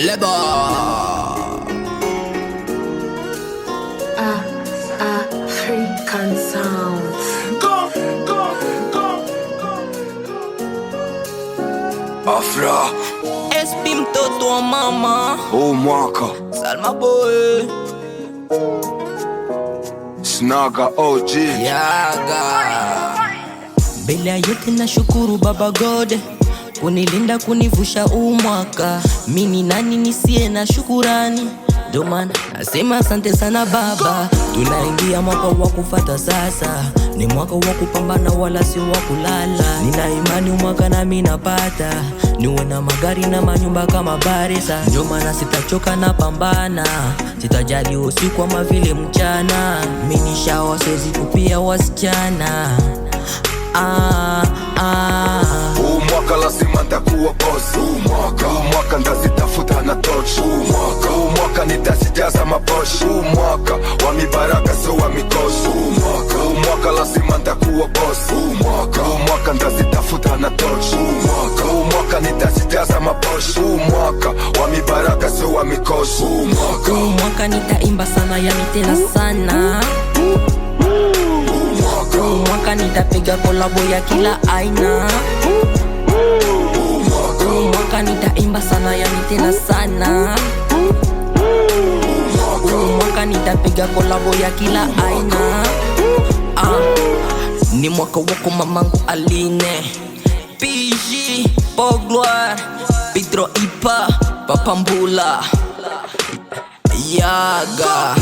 Lebo African sound. Go Afra SP mtoto wa mama Mwaka Salma boy Snaga OG Yaga. Mbele ya yote na shukuru Baba God kunilinda kunivusha mwaka. Mini nani nisiye na shukurani? Ndo maana nasema asante sana Baba. Tunaingia mwaka wa kufata sasa, ni mwaka wa kupambana wala sio wa kulala. Nina imani mwaka nami napata, niwe na magari na manyumba kama Baresa. Ndio maana sitachoka na pambana, sitajali usiku kama vile mchana. Mini shawa siwezi kupia wasichana. Mwaka lazima nitakuwa boss. Mwaka ndazitafuta na torch. Mwaka nitazijaza maboshi. Mwaka wa mibaraka sio wa mikosi. Mwaka lazima nitakuwa boss. Mwaka ndazitafuta na torch. Mwaka nitazijaza maboshi. Mwaka wa mibaraka sio wa mikosi. Mwaka nitaimba sana, yani tena sana. Mwaka nitapiga kolabo ya kila aina. Mwaka nitaimba sana, yani tena sana. Mwaka nitapiga kolabo ya kila aina. Ni mwaka wako mamangu Aline, PG, Pogloire, Pedro Ipa, Papa Mbula, Yaga.